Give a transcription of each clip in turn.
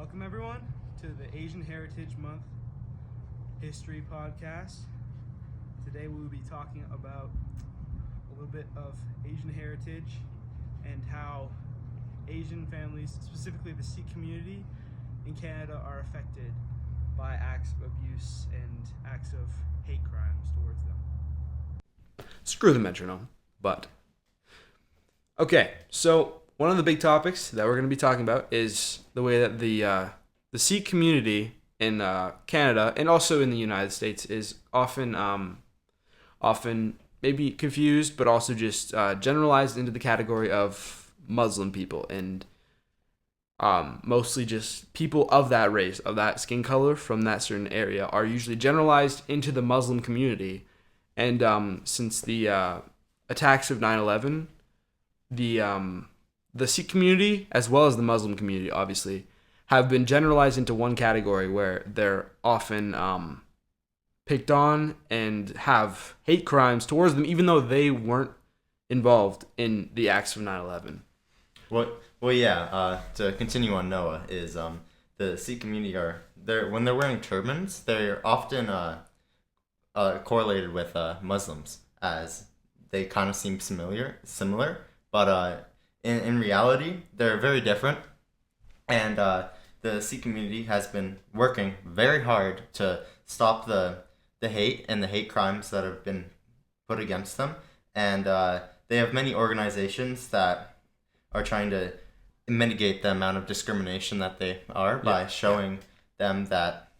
Welcome, everyone, to the Asian Heritage Month History Podcast. Today we will be talking about a little bit of Asian heritage and how Asian families, specifically the Sikh community in Canada, are affected by acts of abuse and acts of hate crimes towards them. Screw the metronome, but. Okay, so one of the big topics that we're going to be talking about is the way that the Sikh community in Canada and also in the United States is often maybe confused, but also just generalized into the category of Muslim people, and mostly just people of that race, of that skin color from that certain area are usually generalized into the Muslim community. And since the attacks of 9/11, the Sikh community, as well as the Muslim community, obviously, have been generalized into one category where they're often picked on and have hate crimes towards them, even though they weren't involved in the acts of 9/11. To continue on Noah, is the Sikh community when they're wearing turbans, they're often correlated with Muslims, as they kind of seem similar, but in reality, they're very different. And the Sikh community has been working very hard to stop the hate and the hate crimes that have been put against them. And they have many organizations that are trying to mitigate the amount of discrimination that they are by showing them that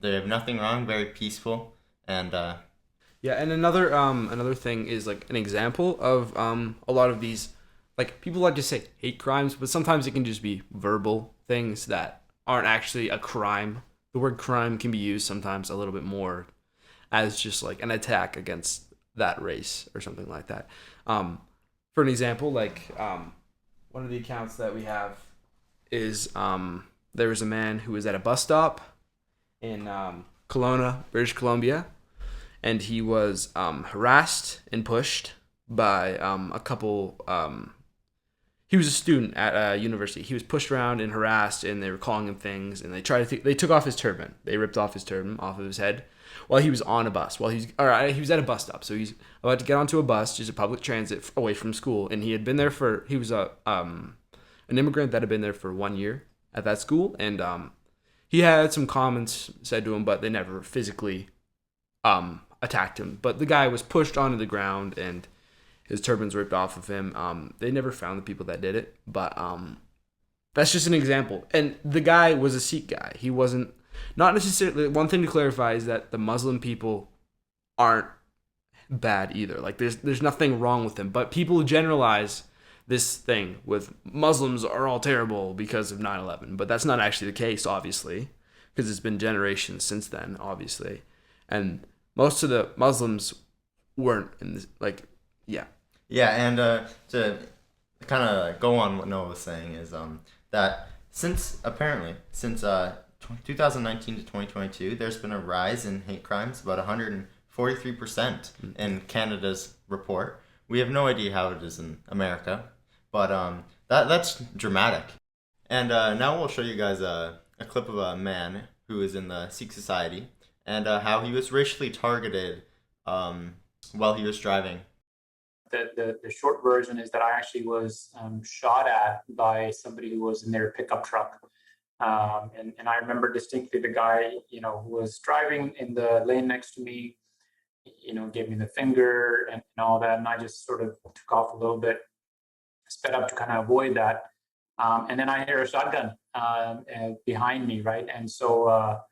they have nothing wrong, very peaceful, and and another thing is like an example of a lot of these, like, people like to say hate crimes, but sometimes it can just be verbal things that aren't actually a crime. The word crime can be used sometimes a little bit more as just like an attack against that race or something like that. For an example, like one of the accounts that we have is there was a man who was at a bus stop in Kelowna, British Columbia, and he was harassed and pushed by a couple. He was a student at a university. He was pushed around and harassed, and they were calling him things, and they took off his turban. They ripped off his turban off of his head while he was on a bus. He was at a bus stop, so he's about to get onto a bus, just a public transit away from school, and he had been there he was an immigrant that had been there for 1 year at that school, and he had some comments said to him, but they never physically attacked him. But the guy was pushed onto the ground, and his turban's ripped off of him. They never found the people that did it, but that's just an example. And the guy was a Sikh guy. He wasn't, not necessarily, one thing to clarify is that the Muslim people aren't bad either. Like, there's nothing wrong with them, but people generalize this thing with Muslims are all terrible because of 9/11, but that's not actually the case, obviously, because it's been generations since then, obviously. And most of the Muslims weren't in this, and to kind of go on what Noah was saying is that since 2019 to 2022, there's been a rise in hate crimes, about 143% in Canada's report. We have no idea how it is in America, but that's dramatic. And now we'll show you guys a clip of a man who is in the Sikh society and how he was racially targeted while he was driving. The short version is that I actually was shot at by somebody who was in their pickup truck. And I remember distinctly the guy, who was driving in the lane next to me, gave me the finger and all that. And I just sort of took off a little bit, sped up to kind of avoid that. And then I hear a shotgun behind me, right? And so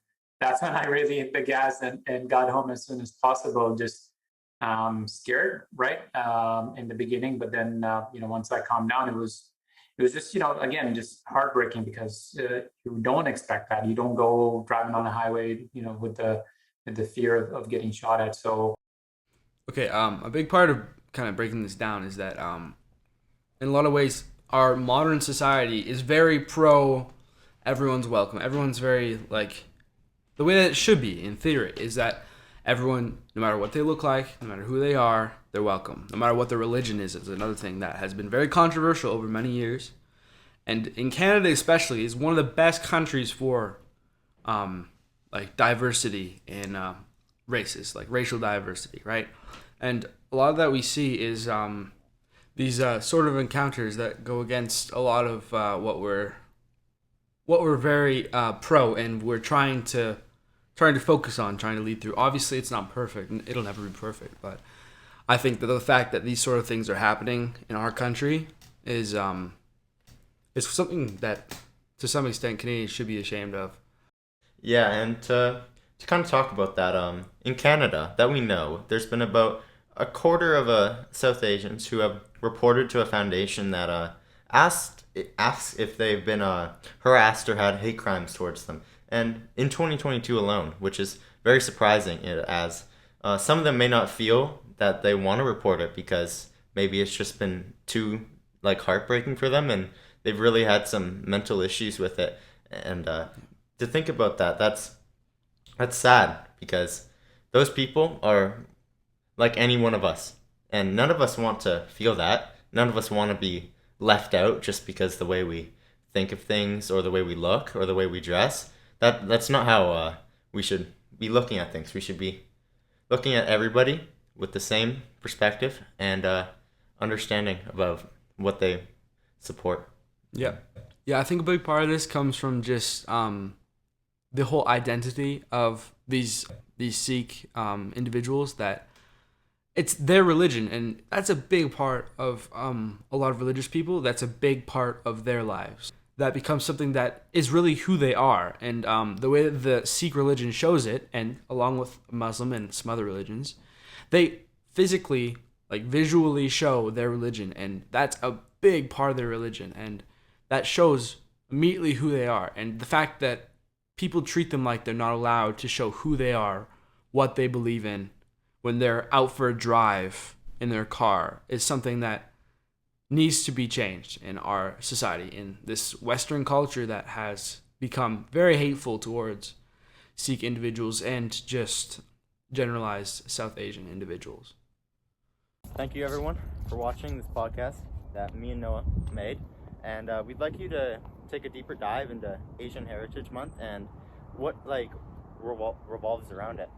that's when I really hit the gas and got home as soon as possible, just scared, right? In the beginning, but then, once I calmed down, it was just, again, just heartbreaking because you don't expect that. You don't go driving on the highway, with the fear of getting shot at. So, okay, a big part of kind of breaking this down is that in a lot of ways, our modern society is very pro everyone's welcome. Everyone's very, like, the way that it should be in theory is that everyone, no matter what they look like, no matter who they are, they're welcome. No matter what their religion is another thing that has been very controversial over many years. and in Canada especially is one of the best countries for like diversity in races, like racial diversity, right? And a lot of that we see is these sort of encounters that go against a lot of what we're very pro and we're trying to focus on, trying to lead through. Obviously, it's not perfect, and it'll never be perfect. But I think that the fact that these sort of things are happening in our country is something that, to some extent, Canadians should be ashamed of. Yeah, and to kind of talk about that, in Canada, that we know, there's been about a quarter of South Asians who have reported to a foundation that asks if they've been harassed or had hate crimes towards them. And in 2022 alone, which is very surprising, as some of them may not feel that they want to report it because maybe it's just been too like heartbreaking for them, and they've really had some mental issues with it. And to think about that, that's sad, because those people are like any one of us, and none of us want to feel that. None of us want to be left out just because the way we think of things or the way we look or the way we dress. That's not how we should be looking at things. We should be looking at everybody with the same perspective and understanding about what they support. Yeah. I think a big part of this comes from just the whole identity of these Sikh individuals, that it's their religion, and that's a big part of a lot of religious people. That's a big part of their lives. That becomes something that is really who they are, and the way that the Sikh religion shows it, and along with Muslim and some other religions, they physically, like visually show their religion, and that's a big part of their religion, and that shows immediately who they are. And the fact that people treat them like they're not allowed to show who they are, what they believe in, when they're out for a drive in their car, is something that needs to be changed in our society, in this Western culture that has become very hateful towards Sikh individuals and just generalized South Asian individuals. Thank you, everyone, for watching this podcast that me and Noah made. And we'd like you to take a deeper dive into Asian Heritage Month and what revolves around it.